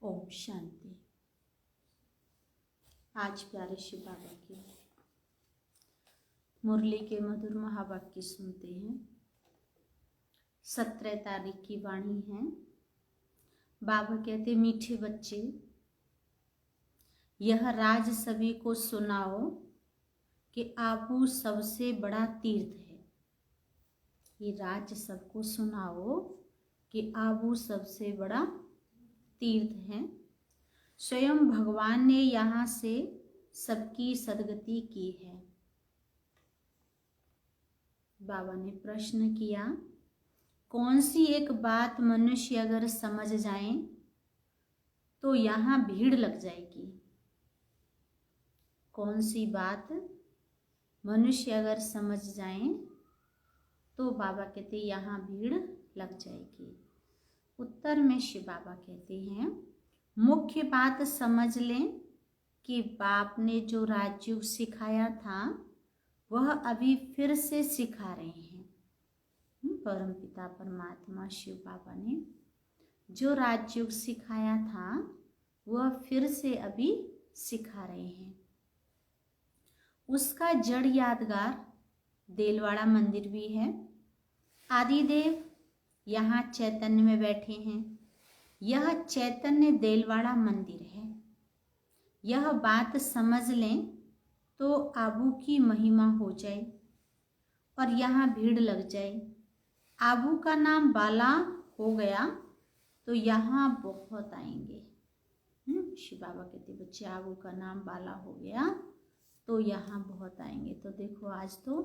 ओम शांति। आज प्यारे शिव बाबा की मुरली के मधुर महावाक्य सुनते हैं। 17 तारीख की वाणी है। बाबा कहते, मीठे बच्चे, यह राज सभी को सुनाओ कि आबू सबसे बड़ा तीर्थ है। ये राज सबको सुनाओ कि आबू सबसे बड़ा तीर्थ है। स्वयं भगवान ने यहाँ से सबकी सदगति की है। बाबा ने प्रश्न किया, कौन सी एक बात मनुष्य अगर समझ जाए तो यहाँ भीड़ लग जाएगी। कौन सी बात मनुष्य अगर समझ जाए तो बाबा कहते यहाँ भीड़ लग जाएगी। उत्तर में शिव बाबा कहते हैं, मुख्य बात समझ लें कि बाप ने जो राजयोग सिखाया था वह अभी फिर से सिखा रहे हैं। परमपिता परमात्मा शिव बाबा ने जो राजयोग सिखाया था वह फिर से अभी सिखा रहे हैं। उसका जड़ यादगार देलवाड़ा मंदिर भी है। आदिदेव यहाँ चैतन्य में बैठे हैं। यह चैतन्य देलवाड़ा मंदिर है। यह बात समझ लें तो आबू की महिमा हो जाए और यहाँ भीड़ लग जाए। आबू का नाम बाला हो गया तो यहाँ बहुत आएंगे। शिव बाबा कहते, बच्चे आबू का नाम बाला हो गया तो यहाँ बहुत आएंगे। तो देखो आज तो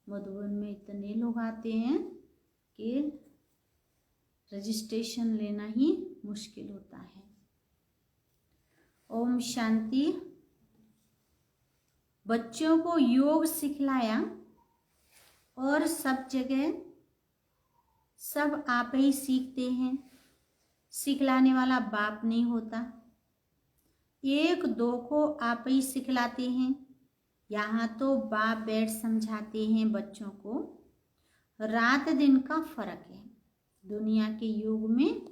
मधुबन में इतने लोग आते हैं कि रजिस्ट्रेशन लेना ही मुश्किल होता है। ओम शांति। बच्चों को योग सिखलाया और सब जगह सब आप ही सीखते हैं। सिखलाने वाला बाप नहीं होता। एक दो को आप ही सिखलाते हैं। यहाँ तो बाप बैठ समझाते हैं बच्चों को। रात दिन का फर्क है दुनिया के योग में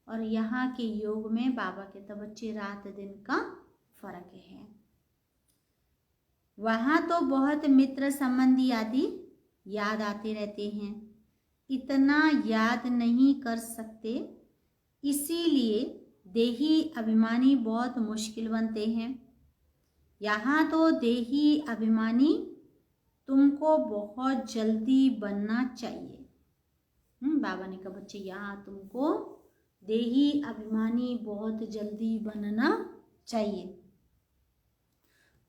और यहाँ के योग में। बाबा के तो बच्चे रात दिन का फर्क है। वहाँ तो बहुत मित्र संबंधी आदि याद आते रहते हैं। इतना याद नहीं कर सकते, इसीलिए देही अभिमानी बहुत मुश्किल बनते हैं। यहाँ तो देही अभिमानी तुमको बहुत जल्दी बनना चाहिए। बाबा ने कहा, बच्चे यहाँ तुमको देही अभिमानी बहुत जल्दी बनना चाहिए।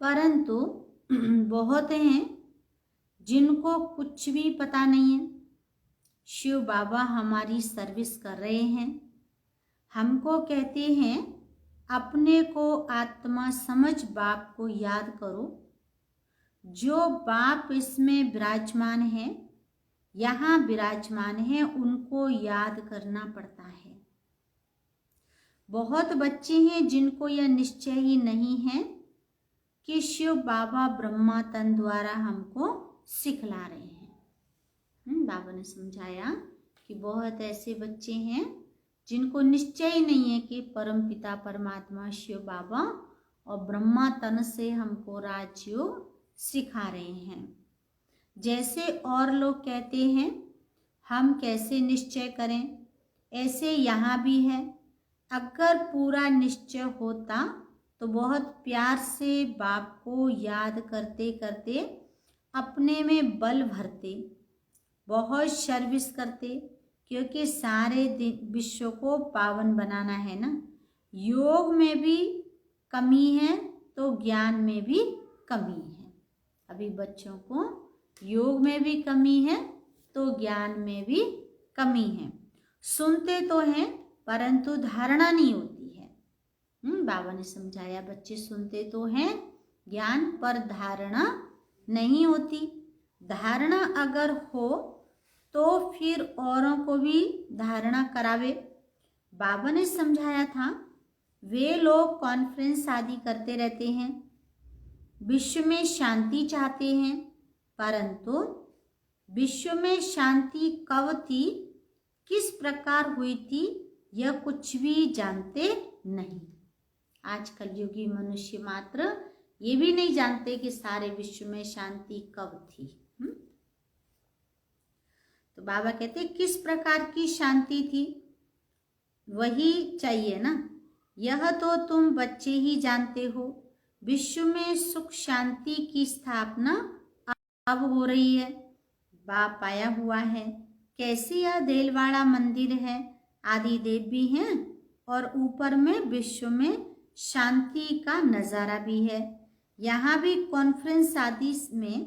परंतु बहुत हैं जिनको कुछ भी पता नहीं है। शिव बाबा हमारी सर्विस कर रहे हैं। हमको कहते हैं अपने को आत्मा समझ बाप को याद करो। जो बाप इसमें विराजमान है, यहाँ विराजमान है, उनको याद करना पड़ता है। बहुत बच्चे हैं जिनको यह निश्चय ही नहीं है कि शिव बाबा ब्रह्मा तन द्वारा हमको सिखला रहे हैं। बाबा ने समझाया कि बहुत ऐसे बच्चे हैं जिनको निश्चय ही नहीं है कि परमपिता परमात्मा शिव बाबा और ब्रह्मा तन से हमको राजयोग सिखा रहे हैं। जैसे और लोग कहते हैं हम कैसे निश्चय करें, ऐसे यहाँ भी है। अगर पूरा निश्चय होता तो बहुत प्यार से बाप को याद करते करते अपने में बल भरते, बहुत सर्विस करते, क्योंकि सारे विश्व को पावन बनाना है ना। योग में भी कमी है तो ज्ञान में भी कमी है। अभी बच्चों को योग में भी कमी है तो ज्ञान में भी कमी है। सुनते तो हैं परंतु धारणा नहीं होती है। बाबा ने समझाया, बच्चे सुनते तो हैं ज्ञान पर धारणा नहीं होती। धारणा अगर हो तो फिर औरों को भी धारणा करावे। बाबा ने समझाया था, वे लोग कॉन्फ्रेंस आदि करते रहते हैं, विश्व में शांति चाहते हैं, परंतु विश्व में शांति कब थी, किस प्रकार हुई थी, यह कुछ भी जानते नहीं। आजकल युगी मनुष्य मात्र ये भी नहीं जानते कि सारे विश्व में शांति कब थी। तो बाबा कहते किस प्रकार की शांति थी वही चाहिए ना। यह तो तुम बच्चे ही जानते हो। विश्व में सुख शांति की स्थापना अब हो रही है, बाप आया हुआ है। कैसी यह देलवाड़ा मंदिर है, आदि देव भी हैं और ऊपर में विश्व में शांति का नज़ारा भी है। यहाँ भी कॉन्फ्रेंस आदि में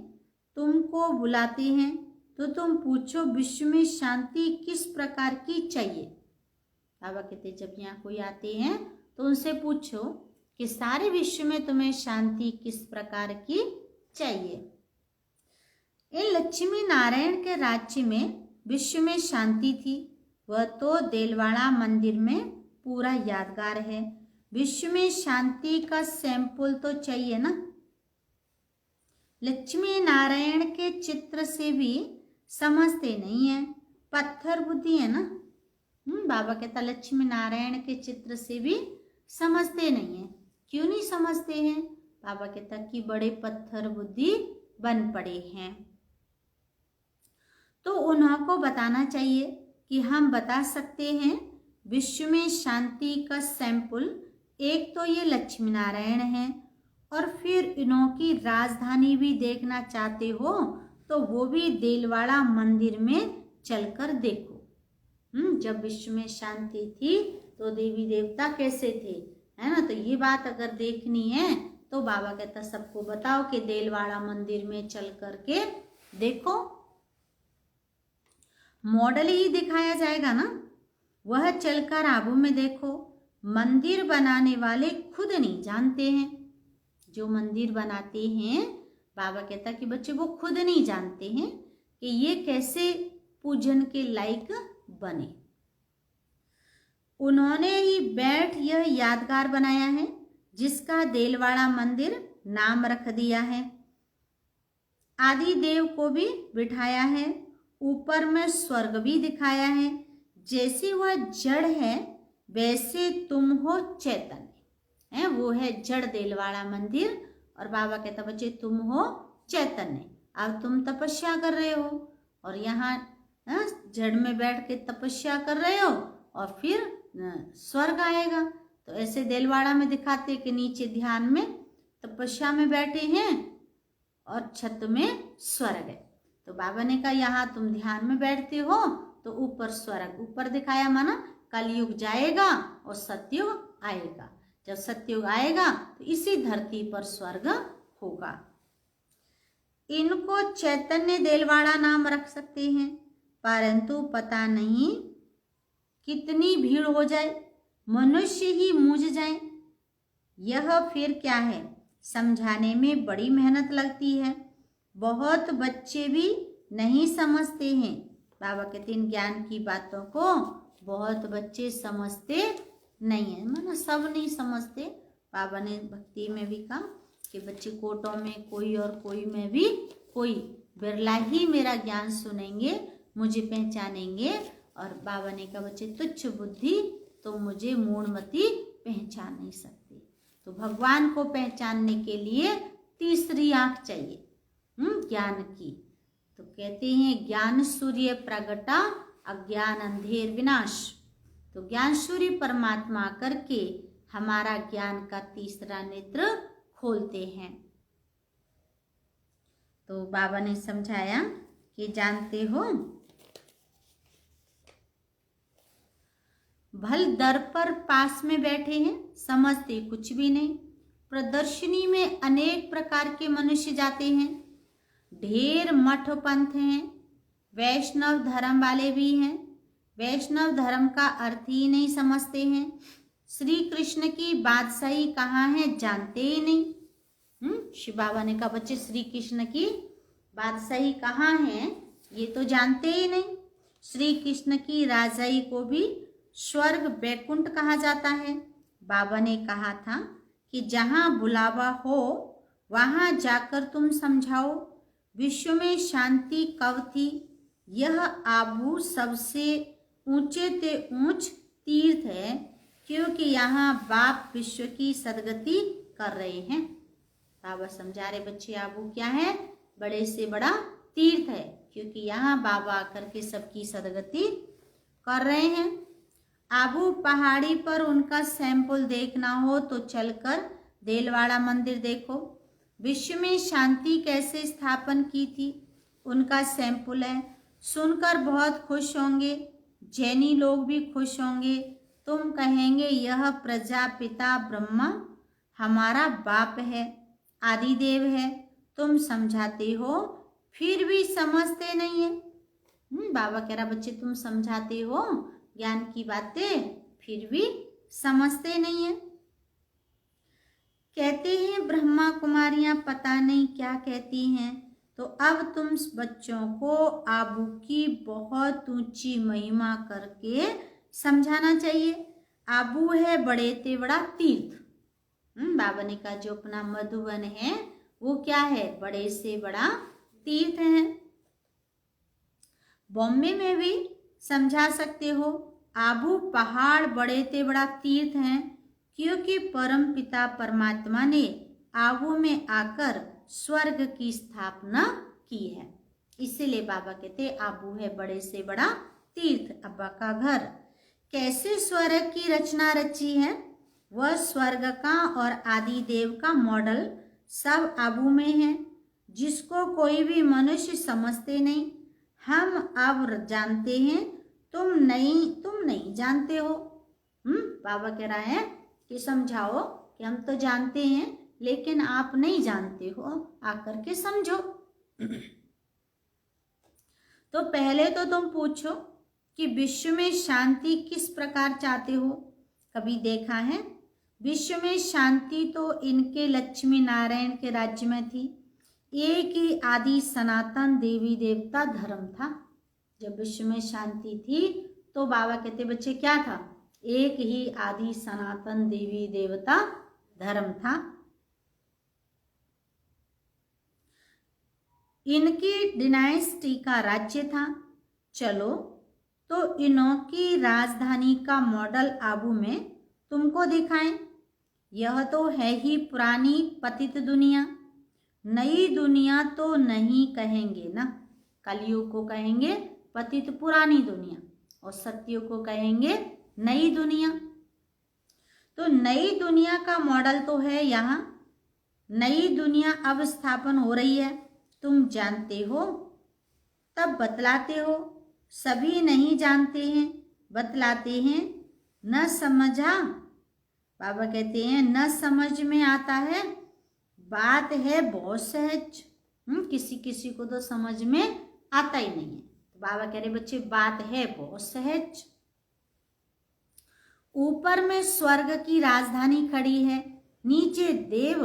तुमको बुलाते हैं तो तुम पूछो विश्व में शांति किस प्रकार की चाहिए। बाबा कहते जब यहाँ कोई आते हैं तो उनसे पूछो कि सारे विश्व में तुम्हें शांति किस प्रकार की चाहिए। इन लक्ष्मी नारायण के राज्य में विश्व में शांति थी, वह तो देलवाड़ा मंदिर में पूरा यादगार है। विश्व में शांति का सैंपल तो चाहिए ना। लक्ष्मी नारायण के चित्र से भी समझते नहीं है, पत्थर बुद्धि है ना। बाबा कहता लक्ष्मी नारायण के चित्र से भी समझते नहीं है। क्यों नहीं समझते हैं? बाबा कहता कि बड़े पत्थर बुद्धि बन पड़े हैं। तो उन्हों को बताना चाहिए कि हम बता सकते हैं विश्व में शांति का सैंपल एक तो ये लक्ष्मी नारायण है, और फिर इन्हों की राजधानी भी देखना चाहते हो तो वो भी देलवाड़ा मंदिर में चलकर देखो। जब विश्व में शांति थी तो देवी देवता कैसे थे, है ना। तो ये बात अगर देखनी है तो बाबा कहता सबको बताओ कि देलवाड़ा मंदिर में चल करके देखो। मॉडल ही दिखाया जाएगा ना, वह चलकर आबू में देखो। मंदिर बनाने वाले खुद नहीं जानते हैं। जो मंदिर बनाते हैं बाबा कहता कि बच्चे वो खुद नहीं जानते हैं कि ये कैसे पूजन के लायक बने। उन्होंने ही बैठ यह यादगार बनाया है जिसका देलवाड़ा मंदिर नाम रख दिया है। आदि देव को भी बिठाया है, ऊपर में स्वर्ग भी दिखाया है। जैसे वह जड़ है वैसे तुम हो चैतन्य है, वो है जड़ देलवाड़ा मंदिर। और बाबा कहता बच्चे तुम हो चैतन्य। अब तुम तपस्या कर रहे हो और यहाँ जड़ में बैठ के तपस्या कर रहे हो और फिर स्वर्ग आएगा। तो ऐसे देलवाड़ा में दिखाते कि नीचे ध्यान में तपस्या में बैठे हैं और छत में स्वर्ग है। तो बाबा ने कहा यहाँ तुम ध्यान में बैठते हो तो ऊपर स्वर्ग, ऊपर दिखाया माना कलयुग जाएगा और सतयुग आएगा। जब सतयुग आएगा तो इसी धरती पर स्वर्ग होगा। इनको चैतन्य देलवाड़ा नाम रख सकते हैं, परंतु पता नहीं कितनी भीड़ हो जाए, मनुष्य ही मूझ जाए। यह फिर क्या है, समझाने में बड़ी मेहनत लगती है। बहुत बच्चे भी नहीं समझते हैं। बाबा कहते हैं ज्ञान की बातों को बहुत बच्चे समझते नहीं है, माना सब नहीं समझते। बाबा ने भक्ति में भी कहा कि बच्चे कोटों में कोई और कोई में भी कोई बिरला ही मेरा ज्ञान सुनेंगे, मुझे पहचानेंगे। और बाबा ने कहा बच्चे तुच्छ बुद्धि तो मुझे मूढ़मती पहचान नहीं सकती। तो भगवान को पहचानने के लिए तीसरी आंख चाहिए ज्ञान की। तो कहते हैं ज्ञान सूर्य प्रगटा अज्ञान अंधेर विनाश। तो ज्ञान सूर्य परमात्मा करके हमारा ज्ञान का तीसरा नेत्र खोलते हैं। तो बाबा ने समझाया कि जानते हो भल दर पर पास में बैठे हैं, समझते कुछ भी नहीं। प्रदर्शनी में अनेक प्रकार के मनुष्य जाते हैं, ढेर मठ पंथ हैं, वैष्णव धर्म वाले भी हैं। वैष्णव धर्म का अर्थ ही नहीं समझते हैं। श्री कृष्ण की बादशाही कहाँ है जानते ही नहीं। शिव बाबा ने कहा बच्चे श्री कृष्ण की बादशाही कहाँ है ये तो जानते ही नहीं। श्री कृष्ण की राजाई को भी स्वर्ग बैकुंठ कहा जाता है। बाबा ने कहा था कि जहाँ बुलावा हो वहाँ जाकर तुम समझाओ विश्व में शांति कब थी। यह आबू सबसे ऊंचे ते ऊंच तीर्थ है, क्योंकि यहाँ बाप विश्व की सदगति कर रहे हैं। बाबा समझा रहे बच्चे आबू क्या है, बड़े से बड़ा तीर्थ है, क्योंकि यहाँ बाबा आकर के सबकी सदगति कर रहे हैं। आबू पहाड़ी पर उनका सैंपल देखना हो तो चलकर देलवाड़ा मंदिर देखो। विश्व में शांति कैसे स्थापन की थी उनका सैंपल है। सुनकर बहुत खुश होंगे, जैनी लोग भी खुश होंगे। तुम कहेंगे यह प्रजापिता ब्रह्मा हमारा बाप है, आदिदेव है। तुम समझाते हो फिर भी समझते नहीं है। बाबा कह रहा बच्चे तुम समझाते हो ज्ञान की बातें फिर भी समझते नहीं है। कहते हैं ब्रह्मा कुमारियां पता नहीं क्या कहती हैं। तो अब तुम बच्चों को आबू की बहुत ऊंची महिमा करके समझाना चाहिए। आबू है बड़े ते बड़ा तीर्थ। बाबा ने कहा जो अपना मधुबन है वो क्या है, बड़े से बड़ा तीर्थ है। बॉम्बे में भी समझा सकते हो, आबू पहाड़ बड़े ते बड़ा तीर्थ हैं, क्योंकि परम पिता परमात्मा ने आबू में आकर स्वर्ग की स्थापना की है। इसीलिए बाबा कहते आबू है बड़े से बड़ा तीर्थ, अब्बा का घर। कैसे स्वर्ग की रचना रची है, वह स्वर्ग का और आदि देव का मॉडल सब आबू में है, जिसको कोई भी मनुष्य समझते नहीं। हम अब जानते हैं, तुम नहीं जानते हो। बाबा कह रहा है कि समझाओ कि हम तो जानते हैं लेकिन आप नहीं जानते हो, आकर के समझो। तो पहले तो तुम पूछो कि विश्व में शांति किस प्रकार चाहते हो। कभी देखा है? विश्व में शांति तो इनके लक्ष्मी नारायण के राज्य में थी। एक ही आदि सनातन देवी देवता धर्म था। जब विश्व में शांति थी तो बाबा कहते बच्चे क्या था, एक ही आदि सनातन देवी देवता धर्म था। इनकी डिनाइस्टी का राज्य था। चलो तो इनों की राजधानी का मॉडल आबू में तुमको दिखाएं। यह तो है ही पुरानी पतित दुनिया, नई दुनिया तो नहीं कहेंगे ना। कलयुग को कहेंगे पतित पुरानी दुनिया और सत्युग को कहेंगे नई दुनिया। तो नई दुनिया का मॉडल तो है यहाँ। नई दुनिया अब स्थापन हो रही है, तुम जानते हो तब बतलाते हो। सभी नहीं जानते हैं, बतलाते हैं। न समझा, बाबा कहते हैं न समझ में आता है, बात है बहुत सहज। किसी किसी को तो समझ में आता ही नहीं है। तो बाबा कह रहे बच्चे बात है बहुत सहज। ऊपर में स्वर्ग की राजधानी खड़ी है, नीचे देव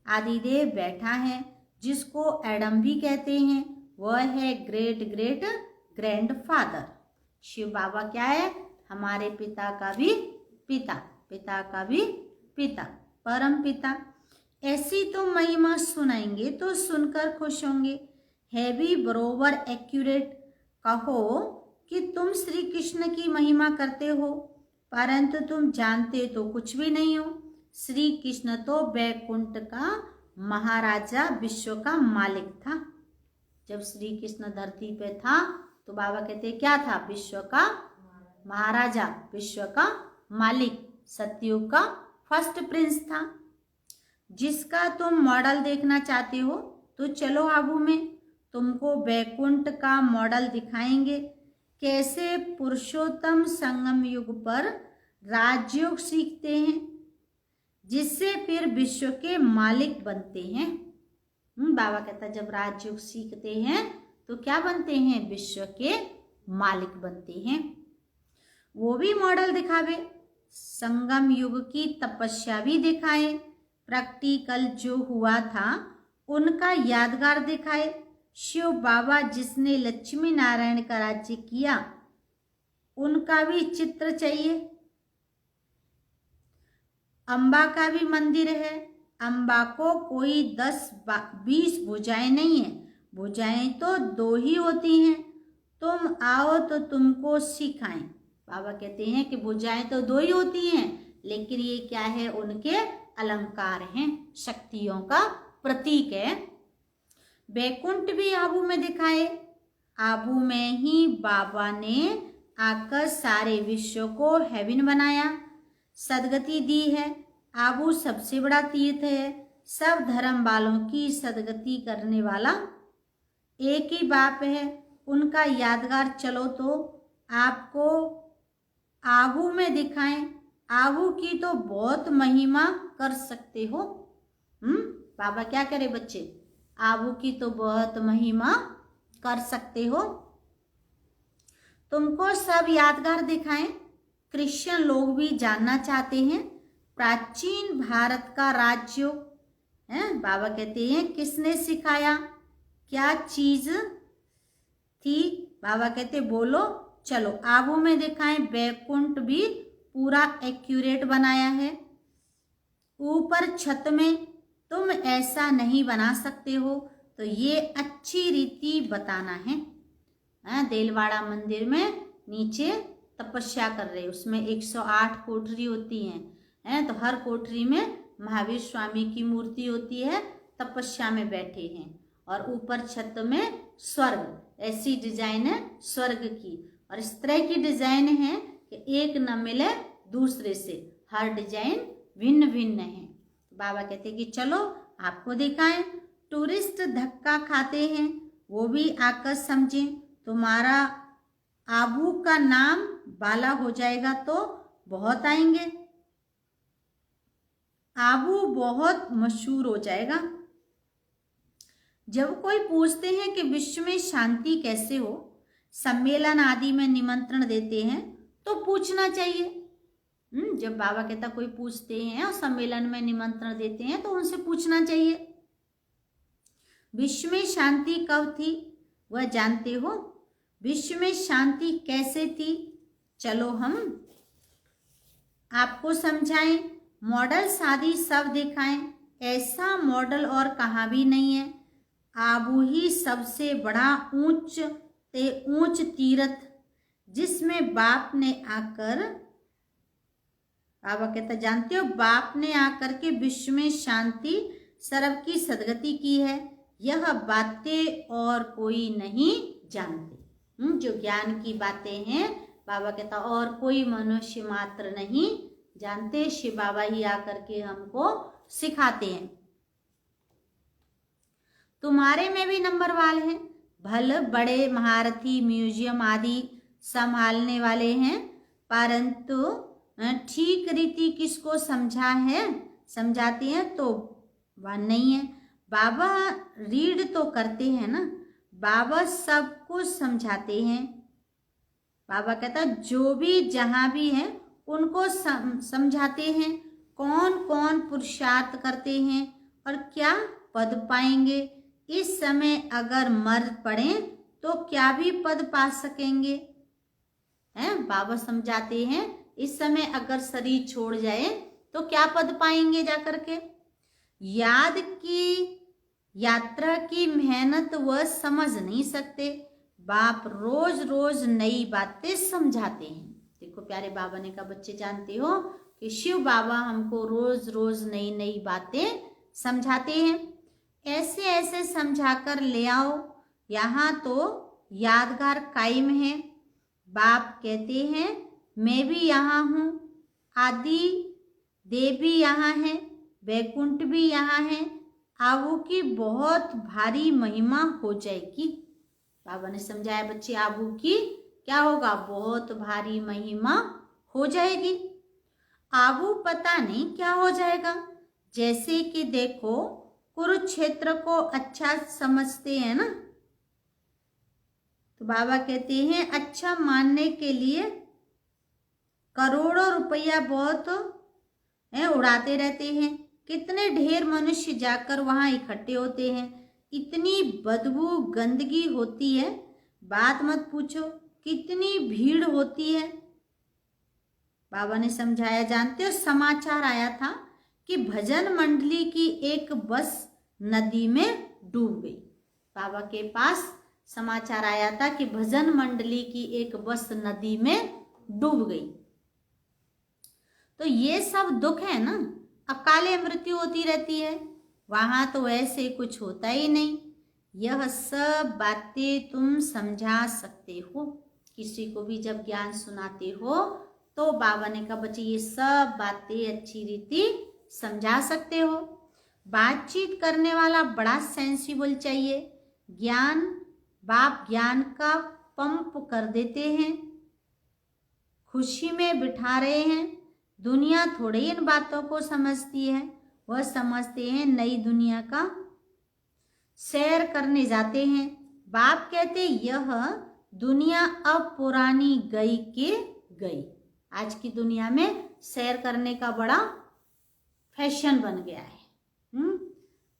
आदिदेव बैठा है, जिसको एडम भी कहते हैं। वह है ग्रेट ग्रेट ग्रैंडफादर। शिव बाबा क्या है, हमारे पिता का भी पिता, पिता का भी पिता, परम पिता। ऐसी तो महिमा सुनाएंगे तो सुनकर खुश होंगे। है भी बरोबर एक्यूरेट। कहो कि तुम श्री कृष्ण की महिमा करते हो, परंतु तुम जानते तो कुछ भी नहीं हो। श्री कृष्ण तो बैकुंठ का महाराजा, विश्व का मालिक था। जब श्री कृष्ण धरती पे था तो बाबा कहते क्या था, विश्व का महाराजा, विश्व का मालिक, सतयुग का फर्स्ट प्रिंस था। जिसका तुम मॉडल देखना चाहते हो तो चलो आबू में, तुमको बैकुंठ का मॉडल दिखाएंगे। कैसे पुरुषोत्तम संगम युग पर राजयोग सीखते हैं, जिससे फिर विश्व के मालिक बनते हैं। बाबा कहता जब राजयोग सीखते हैं तो क्या बनते हैं, विश्व के मालिक बनते हैं। वो भी मॉडल दिखावे, संगम युग की तपस्या भी दिखाए, प्रैक्टिकल जो हुआ था उनका यादगार दिखाए। शिव बाबा जिसने लक्ष्मी नारायण का राज्य किया उनका भी चित्र चाहिए। अम्बा का भी मंदिर है। अम्बा को कोई 10-20 भुजाएं नहीं है, भुजाएं तो 2 ही होती हैं। तुम आओ तो तुमको सिखाएं। बाबा कहते हैं कि भुजाएं तो 2 ही होती हैं लेकिन ये क्या है, उनके अलंकार हैं, शक्तियों का प्रतीक है। बैकुंठ भी आबू में दिखाए, आबू में ही बाबा ने आकर सारे विश्व को हेवन बनाया, सदगति दी है। आबू सबसे बड़ा तीर्थ है, सब धर्म वालों की सदगति करने वाला एक ही बाप है। उनका यादगार चलो तो आपको आबू में दिखाएं, आबू की तो बहुत महिमा कर सकते हो। बाबा क्या करे बच्चे, आबू की तो बहुत महिमा कर सकते हो। तुमको सब यादगार दिखाएं, क्रिश्चियन लोग भी जानना चाहते हैं प्राचीन भारत का राज्य है। बाबा कहते हैं किसने सिखाया, क्या चीज थी। बाबा कहते बोलो, चलो आबू में दिखाएं। बैकुंठ भी पूरा एक्यूरेट बनाया है, ऊपर छत में तुम ऐसा नहीं बना सकते हो, तो ये अच्छी रीति बताना है। देलवाड़ा मंदिर में नीचे तपस्या कर रहे, उसमें 108 कोठरी होती हैं, तो हर कोठरी में महावीर स्वामी की मूर्ति होती है, तपस्या में बैठे हैं। और ऊपर छत में स्वर्ग, ऐसी डिजाइन है स्वर्ग की, और इस तरह की डिजाइन है कि एक न मिले दूसरे से, हर डिजाइन भिन्न भिन्न है। बाबा कहते कि चलो आपको दिखाएं। टूरिस्ट धक्का खाते हैं, वो भी आकर समझें। तुम्हारा आबू का नाम बाला हो जाएगा तो बहुत आएंगे, आबू बहुत मशहूर हो जाएगा। जब कोई पूछते हैं कि विश्व में शांति कैसे हो, सम्मेलन आदि में निमंत्रण देते हैं, तो पूछना चाहिए। जब बाबा कहता कोई पूछते हैं और सम्मेलन में निमंत्रण देते हैं, तो उनसे पूछना चाहिए विश्व में शांति कब थी, वह जानते हो। विश्व में शांति कैसे थी, चलो हम आपको समझाएं। मॉडल शादी सब दिखाएं, ऐसा मॉडल और कहाँ भी नहीं है। आबू ही सबसे बड़ा ऊंच तीर्थ, जिसमें बाप ने आकर, बाबा कहता जानते हो, बाप ने आकर के विश्व में शांति सर्व की सदगति की है। यह बातें और कोई नहीं जानते। जो ज्ञान की बातें हैं, बाबा कहता और कोई मनुष्य मात्र नहीं जानते, शिव बाबा ही आकर के हमको सिखाते हैं। तुम्हारे में भी नंबर वाले हैं, भले बड़े महारथी म्यूजियम आदि संभालने वाले हैं, परंतु ठीक रीति किसको समझाते हैं तो वह नहीं है। बाबा रीड तो करते हैं ना, बाबा सब कुछ समझाते हैं। बाबा कहता जो भी जहां भी है उनको समझाते हैं, कौन कौन पुरुषार्थ करते हैं और क्या पद पाएंगे। इस समय अगर मर पड़े तो क्या भी पद पा सकेंगे, हैं? बाबा समझाते हैं इस समय अगर शरीर छोड़ जाए तो क्या पद पाएंगे जाकर के। यात्रा की मेहनत वह समझ नहीं सकते, बाप रोज रोज नई बातें समझाते हैं। देखो प्यारे बाबा ने कहा बच्चे जानते हो कि शिव बाबा हमको रोज रोज नई नई बातें समझाते हैं। ऐसे ऐसे समझाकर ले आओ, यहाँ तो यादगार कायम है। बाप कहते हैं मैं भी यहाँ हूँ, आदि देव भी यहाँ है, बैकुंठ भी यहाँ है, आबू की बहुत भारी महिमा हो जाएगी। बाबा ने समझाया बच्चे आबू की क्या होगा, बहुत भारी महिमा हो जाएगी। आबू पता नहीं क्या हो जाएगा, जैसे कि देखो कुरुक्षेत्र को अच्छा समझते हैं ना, तो बाबा कहते हैं अच्छा मानने के लिए करोड़ों रुपया बहुत उड़ाते रहते हैं। कितने ढेर मनुष्य जाकर वहां इकट्ठे होते हैं, इतनी बदबू गंदगी होती है, बात मत पूछो, कितनी भीड़ होती है। बाबा ने समझाया जानते हो समाचार आया था कि भजन मंडली की एक बस नदी में डूब गई। बाबा के पास समाचार आया था कि भजन मंडली की एक बस नदी में डूब गई। तो ये सब दुख है ना, अकाले मृत्यु होती रहती है, वहां तो ऐसे कुछ होता ही नहीं। यह सब बातें तुम समझा सकते हो। किसी को भी जब ज्ञान सुनाते हो तो बाबा ने कहा बच्चे ये सब बातें अच्छी रीति समझा सकते हो। बातचीत करने वाला बड़ा सेंसिबल चाहिए। बाप ज्ञान का पंप कर देते हैं, खुशी में बिठा रहे हैं। दुनिया थोड़ी इन बातों को समझती है, वह समझते हैं नई दुनिया का सैर करने जाते हैं। बाप कहते यह दुनिया अब पुरानी गई के गई। आज की दुनिया में सैर करने का बड़ा फैशन बन गया है।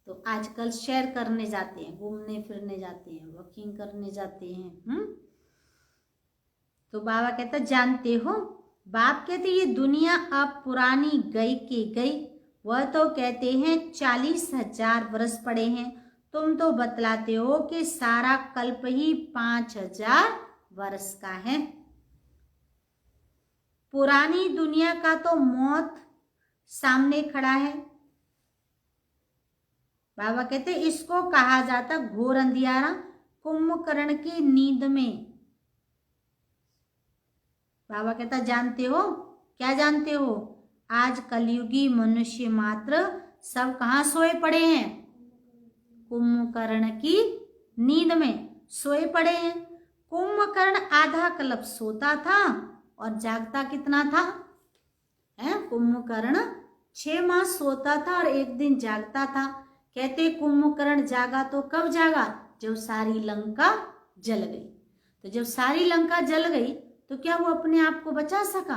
तो आजकल सैर करने जाते हैं, घूमने फिरने जाते हैं, वॉकिंग करने जाते हैं। तो बाबा कहता जानते हो, बाप कहते ये दुनिया अब पुरानी गई के गई। वह तो कहते हैं 40,000 वर्ष पड़े हैं, तुम तो बतलाते हो कि सारा कल्प ही 5,000 वर्ष का है। पुरानी दुनिया का तो मौत सामने खड़ा है। बाबा कहते इसको कहा जाता घोर अंधियारा, कुंभकर्ण की नींद में। बाबा कहता जानते हो, क्या जानते हो, आज कलयुगी मनुष्य मात्र सब कहाँ सोए पड़े हैं, कुंभकर्ण की नींद में सोए पड़े हैं। कुंभकर्ण आधा कल्प सोता था और जागता कितना था, कुंभकर्ण 6 माह सोता था और 1 दिन जागता था। कहते कुंभकर्ण जागा तो कब जागा, जब सारी लंका जल गई। तो जब सारी लंका जल गई तो क्या वो अपने आप को बचा सका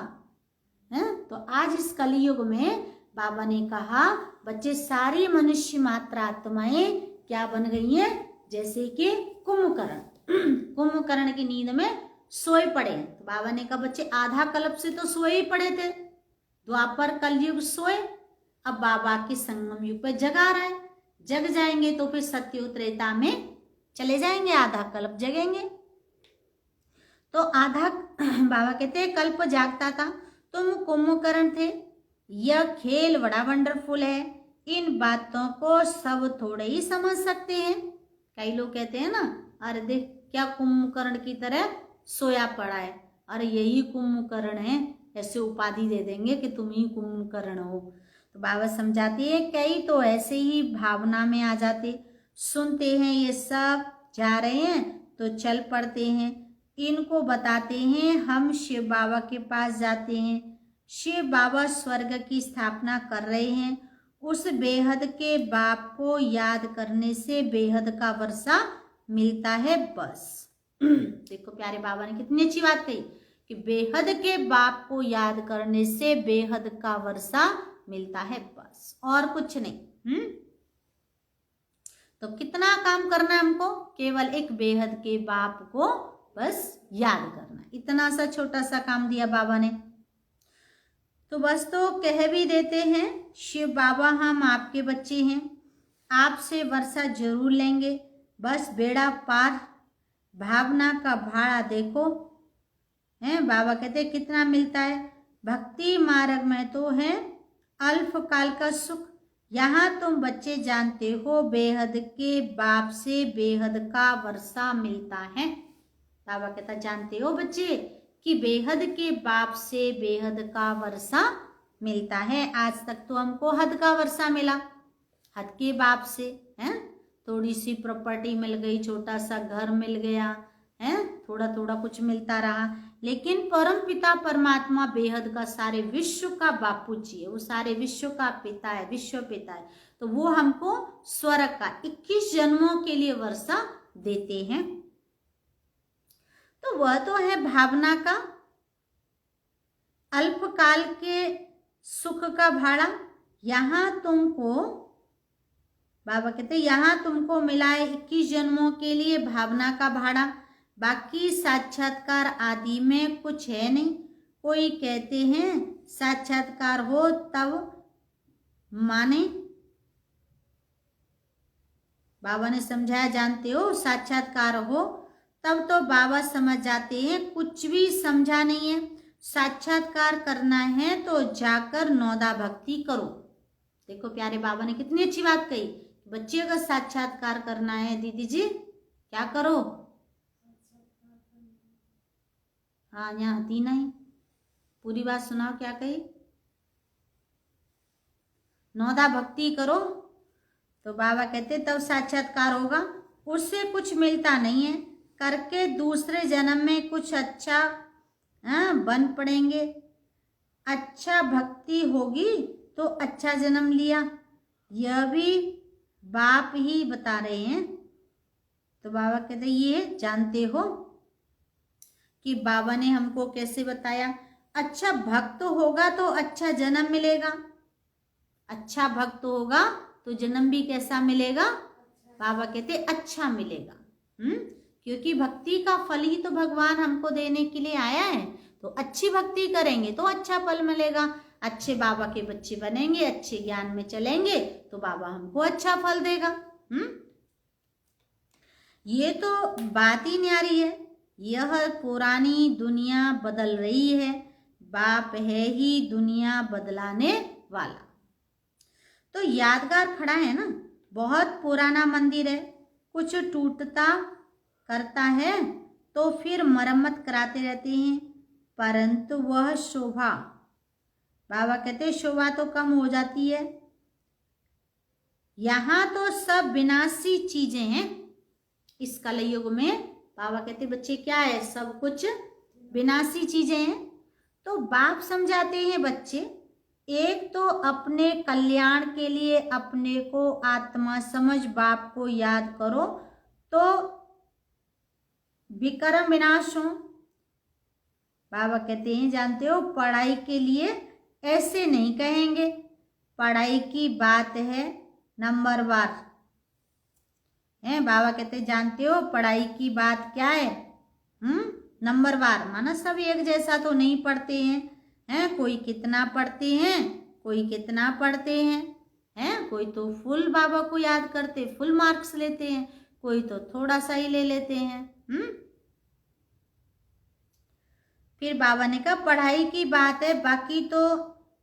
है? तो आज इस कलयुग में बाबा ने कहा बच्चे सारी मनुष्य मात्र आत्माएं क्या बन गई हैं, जैसे कि कुंभकर्ण कुंभकर्ण की नींद में सोए पड़े हैं। तो बाबा ने कहा बच्चे आधा कल्प से तो सोए ही पड़े थे, द्वापर कलयुग सोए, अब बाबा के संगम युग पे जगा रहा है। जग जाएंगे तो फिर सत्युग त्रेता में चले जाएंगे, आधा कल्प जगेंगे। तो आधा बाबा कहते हैं कल्प जागता था, तुम कुंभकर्ण थे। यह खेल बड़ा वंडरफुल है, इन बातों को सब थोड़े ही समझ सकते हैं। कई लोग कहते हैं ना, अरे देख क्या कुंभकर्ण की तरह सोया पड़ा है, अरे यही कुंभकर्ण है, ऐसे उपाधि दे देंगे कि तुम ही कुंभकर्ण हो। तो बाबा समझाते हैं कई तो ऐसे ही भावना में आ जाते, सुनते हैं ये सब जा रहे हैं तो चल पड़ते हैं, इनको बताते हैं हम शिव बाबा के पास जाते हैं। शिव बाबा स्वर्ग की स्थापना कर रहे हैं, उस बेहद के बाप को याद करने से बेहद का वर्षा मिलता है बस। देखो प्यारे बाबा ने कितनी अच्छी बात कही कि बेहद के बाप को याद करने से बेहद का वर्षा मिलता है बस, और कुछ नहीं। तो कितना काम करना है हमको, केवल एक बेहद के बाप को बस याद करना, इतना सा छोटा सा काम दिया बाबा ने। तो बस तो कह भी देते हैं शिव बाबा हम आपके बच्चे हैं, आपसे वर्षा जरूर लेंगे, बस बेड़ा पार। भावना का भाड़ा देखो है, बाबा कहते कितना मिलता है। भक्ति मार्ग में तो है अल्पकाल का सुख, यहाँ तुम बच्चे जानते हो बेहद के बाप से बेहद का वर्षा मिलता है। बाबा कहता जानते हो बच्चे कि बेहद के बाप से बेहद का वर्षा मिलता है। आज तक तो हमको हद का वर्षा मिला, हद के बाप से है, थोड़ी सी प्रॉपर्टी मिल गई, छोटा सा घर मिल गया है, थोड़ा थोड़ा कुछ मिलता रहा। लेकिन परम पिता परमात्मा बेहद का सारे विश्व का बापू जी है, वो सारे विश्व का पिता है, विश्व पिता है। तो वो हमको स्वर्ग का 21 जन्मों के लिए वर्षा देते हैं। तो वह तो है भावना का अल्पकाल के सुख का भाड़ा। यहाँ तुमको बाबा कहते यहाँ तुमको मिला है 21 जन्मों के लिए भावना का भाड़ा, बाकी साक्षात्कार आदि में कुछ है नहीं। कोई कहते हैं साक्षात्कार हो तब माने, बाबा ने समझाया जानते हो साक्षात्कार हो तब तो बाबा समझ जाते हैं, कुछ भी समझा नहीं है साक्षात्कार करना है तो जाकर नौदा भक्ति करो। देखो प्यारे बाबा ने कितनी अच्छी बात कही, बच्चे अगर साक्षात्कार करना है दीदी जी क्या करो। हाँ यहाँ थी नहीं, पूरी बात सुनाओ क्या कही। नौदा भक्ति करो तो बाबा कहते तब साक्षात्कार होगा। उससे कुछ मिलता नहीं है, करके दूसरे जन्म में कुछ अच्छा बन पड़ेंगे। अच्छा भक्ति होगी तो अच्छा जन्म लिया, यह भी बाप ही बता रहे हैं। तो बाबा कहते ये जानते हो कि बाबा ने हमको कैसे बताया, अच्छा भक्त होगा तो अच्छा जन्म मिलेगा। अच्छा भक्त होगा तो जन्म भी कैसा मिलेगा, बाबा कहते अच्छा मिलेगा। क्योंकि भक्ति का फल ही तो भगवान हमको देने के लिए आया है। तो अच्छी भक्ति करेंगे तो अच्छा फल मिलेगा, अच्छे बाबा के बच्चे बनेंगे, अच्छे ज्ञान में चलेंगे तो बाबा हमको अच्छा फल देगा। ये तो बात ही न्यारी है। यह पुरानी दुनिया बदल रही है, बाप है ही दुनिया बदलाने वाला। तो यादगार खड़ा है ना, बहुत पुराना मंदिर है, कुछ टूटता करता है तो फिर मरम्मत कराते रहते हैं, परंतु वह शोभा, बाबा कहते शोभा तो कम हो जाती है। यहाँ तो सब विनाशी चीजें हैं। इस कलयुग में बाबा कहते बच्चे क्या है, सब कुछ विनाशी चीजें हैं। तो बाप समझाते हैं बच्चे, एक तो अपने कल्याण के लिए अपने को आत्मा समझ बाप को याद करो तो विक्रम विनाश हो। बाबा कहते हैं जानते हो पढ़ाई के लिए ऐसे नहीं कहेंगे, पढ़ाई की बात है नंबरवार है। बाबा कहते जानते हो पढ़ाई की बात क्या है, नंबरवार, माना सब एक जैसा तो नहीं पढ़ते हैं, कोई कितना पढ़ते हैं, कोई कितना पढ़ते हैं, कोई तो फुल बाबा को याद करते फुल मार्क्स लेते हैं, कोई तो थोड़ा सा ही ले लेते हैं। फिर बाबा ने कहा पढ़ाई की बात है, बाकी तो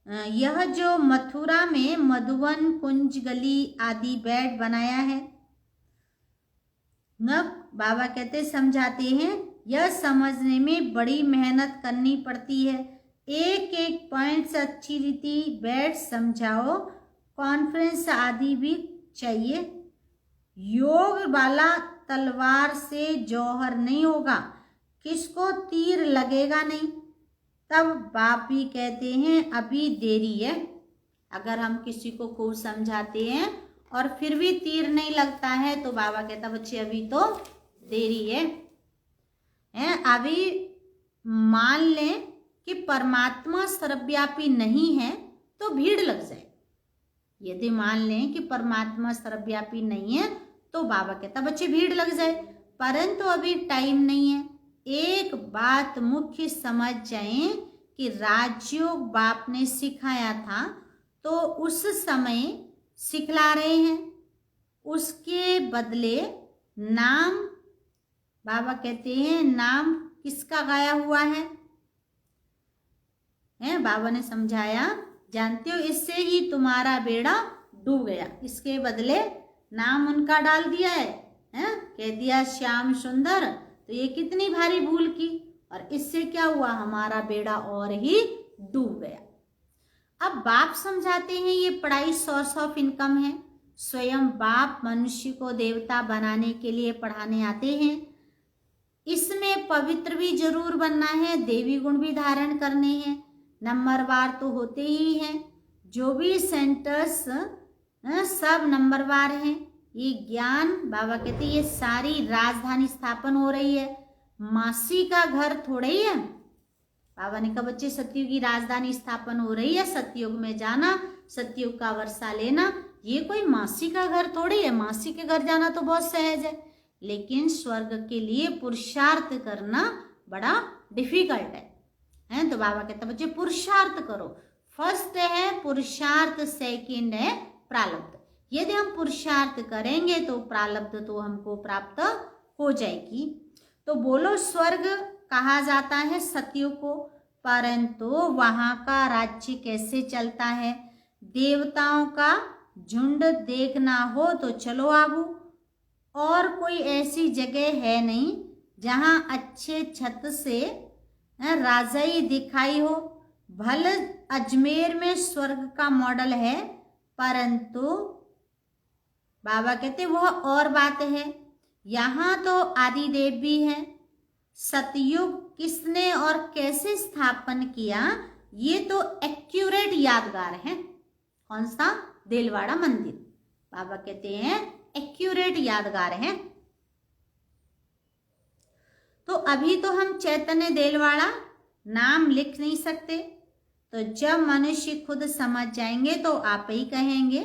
यह जो मथुरा में मधुवन कुंज गली आदि बेड बनाया है न, बाबा कहते समझाते हैं यह समझने में बड़ी मेहनत करनी पड़ती है, एक एक पॉइंट से अच्छी रीति बैठ समझाओ, कॉन्फ्रेंस आदि भी चाहिए। योग वाला तलवार से जौहर नहीं होगा, किसको तीर लगेगा नहीं। तब बाप भी कहते हैं अभी देरी है। अगर हम किसी को खूब समझाते हैं और फिर भी तीर नहीं लगता है तो बाबा कहता बच्चे अभी तो देरी है। अभी मान लें कि परमात्मा सर्वव्यापी नहीं है तो भीड़ लग जाए। यदि मान लें कि परमात्मा सर्वव्यापी नहीं है तो बाबा कहता बच्चे भीड़ लग जाए, परंतु अभी टाइम नहीं है। एक बात मुख्य समझ जाएं कि राजयोग बाप ने सिखाया था तो उस समय सिखला रहे हैं, उसके बदले नाम, बाबा कहते हैं नाम किसका गाया हुआ है, बाबा ने समझाया जानते हो इससे ही तुम्हारा बेड़ा डूब गया, इसके बदले नाम उनका डाल दिया है, कह दिया श्याम सुंदर, तो ये कितनी भारी भूल की और इससे क्या हुआ हमारा बेड़ा और ही डूब गया। अब बाप समझाते हैं ये पढ़ाई सोर्स ऑफ इनकम है, स्वयं बाप मनुष्य को देवता बनाने के लिए पढ़ाने आते हैं। इसमें पवित्र भी जरूर बनना है, देवी गुण भी धारण करने हैं, नंबरवार तो होते ही हैं। जो भी सेंटर्स सब नंबरवार हैं। ये ज्ञान बाबा कहते ये सारी राजधानी स्थापन हो रही है, मासी का घर थोड़े ही है। बाबा ने कहा बच्चे सतयुग की राजधानी स्थापन हो रही है, सतयुग में जाना, सतयुग का वर्षा लेना, ये कोई मासी का घर थोड़ी है। मासी के घर जाना तो बहुत सहज है, लेकिन स्वर्ग के लिए पुरुषार्थ करना बड़ा डिफिकल्ट है। तो बाबा कहता बच्चे पुरुषार्थ करो। फर्स्ट है पुरुषार्थ, सेकंड है प्रारब्ध। यदि हम पुरुषार्थ करेंगे तो प्रारब्ध तो हमको प्राप्त हो जाएगी। तो बोलो स्वर्ग कहा जाता है सतयुग को, परंतु वहाँ का राज्य कैसे चलता है? देवताओं का झुंड देखना हो तो चलो आबू, और कोई ऐसी जगह है नहीं जहाँ अच्छे छत से राजाई दिखाई हो। भले अजमेर में स्वर्ग का मॉडल है, परंतु बाबा कहते वह और बात है। यहाँ तो आदिदेव भी है। सतयुग किसने और कैसे स्थापन किया, ये तो एक्यूरेट यादगार है। कौन सा? देलवाड़ा मंदिर। बाबा कहते हैं एक्यूरेट यादगार है। तो अभी तो हम चैतन्य देलवाड़ा नाम लिख नहीं सकते, तो जब मनुष्य खुद समझ जाएंगे तो आप ही कहेंगे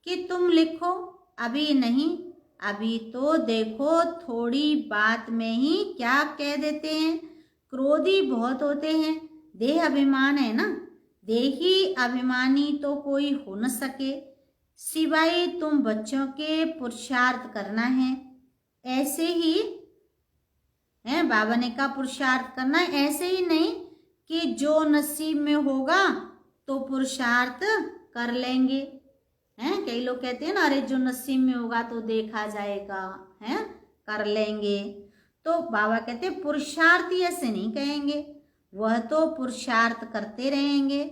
कि तुम लिखो। अभी नहीं, अभी तो देखो थोड़ी बात में ही क्या कह देते हैं। क्रोधी बहुत होते हैं। देह अभिमान है ना, देही अभिमानी तो कोई हो न सके, सिवाय तुम बच्चों के पुरुषार्थ करना है। ऐसे ही है बाबा ने कहा, पुरुषार्थ करना है, ऐसे ही नहीं कि जो नसीब में होगा तो पुरुषार्थ कर लेंगे। हैं, कई लोग कहते हैं ना, अरे जो नसीब में होगा तो देखा जाएगा, हैं, कर लेंगे। तो बाबा कहते पुरुषार्थ ऐसे नहीं कहेंगे, वह तो पुरुषार्थ करते रहेंगे।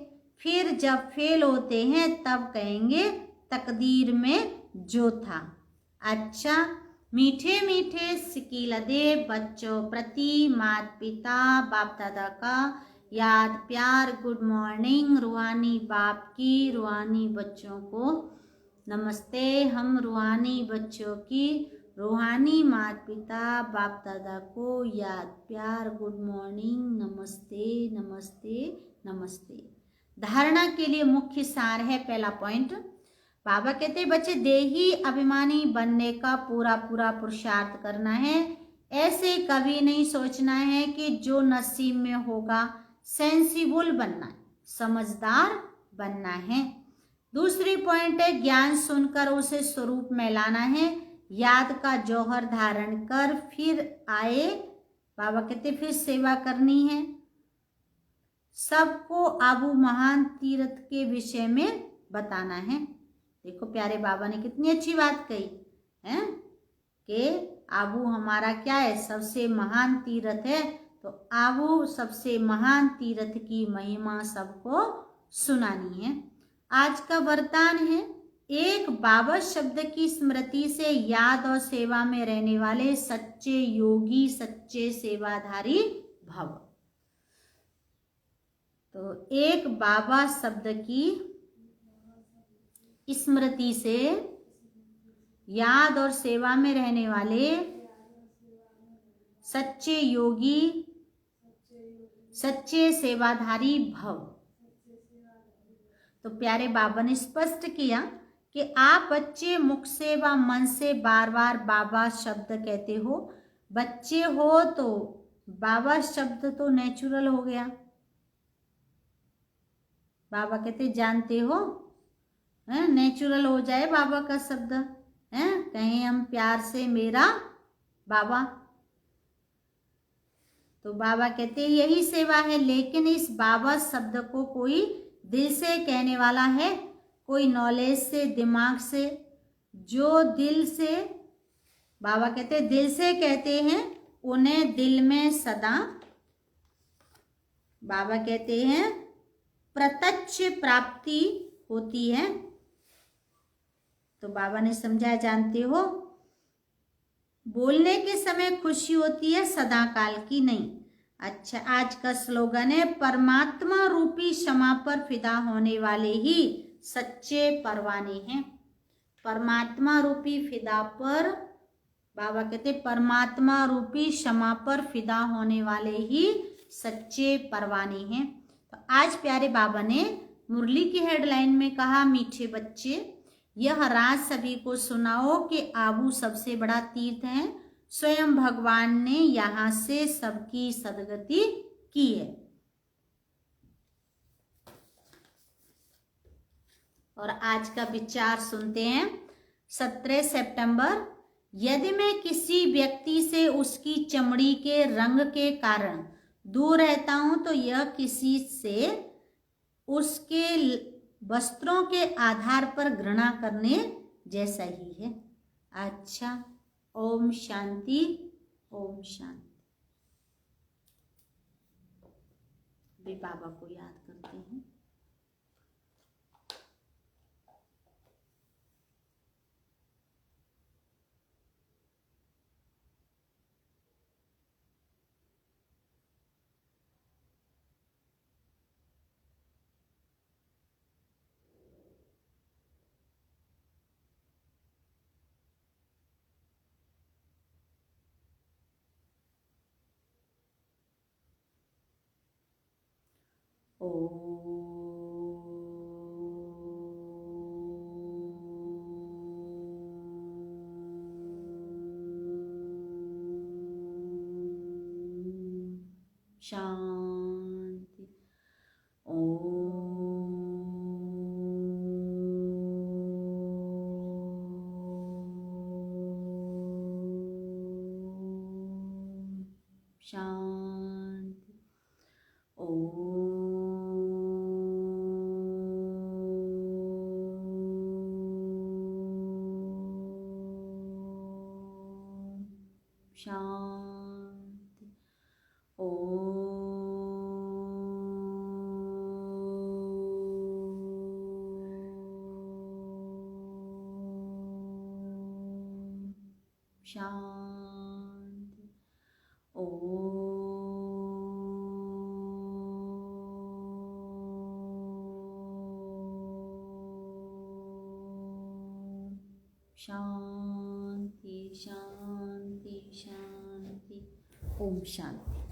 फिर जब फेल होते हैं तब कहेंगे तकदीर में जो था। अच्छा, मीठे मीठे सिकीला दे बच्चों प्रति माता पिता बाप दादा का याद प्यार, गुड मॉर्निंग। रूहानी बाप की रूहानी बच्चों को नमस्ते। हम रूहानी बच्चों की रूहानी माता पिता बाप दादा को याद प्यार, गुड मॉर्निंग, नमस्ते नमस्ते नमस्ते। धारणा के लिए मुख्य सार है, पहला पॉइंट। बाबा कहते बच्चे देही अभिमानी बनने का पूरा पूरा पुरुषार्थ करना है। ऐसे कभी नहीं सोचना है कि जो नसीब में होगा। सेंसिबल बनना है, समझदार बनना है। दूसरी पॉइंट है ज्ञान सुनकर उसे स्वरूप में लाना है। याद का जौहर धारण कर फिर आए, बाबा कहते फिर सेवा करनी है। सबको आबू महान तीर्थ के विषय में बताना है। देखो प्यारे बाबा ने कितनी अच्छी बात कही है कि आबू हमारा क्या है, सबसे महान तीर्थ है। तो आबू सबसे महान तीर्थ की महिमा सबको सुनानी है। आज का वरदान है, एक बाबा शब्द की स्मृति से याद और सेवा में रहने वाले सच्चे योगी, सच्चे सेवाधारी भव। तो एक बाबा शब्द की स्मृति से याद और सेवा में रहने वाले सच्चे योगी, सच्चे सेवाधारी भव। तो प्यारे बाबा ने स्पष्ट किया कि आप बच्चे मुख से व मन से बार बार बाबा शब्द कहते हो। बच्चे हो तो बाबा शब्द तो नेचुरल हो गया। बाबा कहते जानते हो, नेचुरल हो जाए बाबा का शब्द, है कहें हम प्यार से मेरा बाबा। तो बाबा कहते यही सेवा है। लेकिन इस बाबा शब्द को कोई दिल से कहने वाला है, कोई नॉलेज से, दिमाग से। जो दिल से, बाबा कहते दिल से कहते हैं उन्हें दिल में सदा, बाबा कहते हैं प्रत्यक्ष प्राप्ति होती है। तो बाबा ने समझाया, जानते हो बोलने के समय खुशी होती है, सदा काल की नहीं। अच्छा, आज का स्लोगन है, परमात्मा रूपी क्षमा पर फिदा होने वाले ही सच्चे परवाने हैं। परमात्मा रूपी फिदा पर, बाबा कहते परमात्मा रूपी क्षमा पर फिदा होने वाले ही सच्चे परवाने हैं। तो आज प्यारे बाबा ने मुरली की हेडलाइन में कहा, मीठे बच्चे यह राज सभी को सुनाओ कि आबू सबसे बड़ा तीर्थ है। स्वयं भगवान ने यहाँ से सबकी सदगति की है। और आज का विचार सुनते हैं। 17 सितंबर, यदि मैं किसी व्यक्ति से उसकी चमड़ी के रंग के कारण दूर रहता हूँ तो यह किसी से उसके वस्त्रों के आधार पर घृणा करने जैसा ही है। अच्छा, ओम शांति, ओम शांति। भी बाबा को याद करते हैं। शांति। शांति। शांति। शांति। शांति शांति शांति। ओम शांति।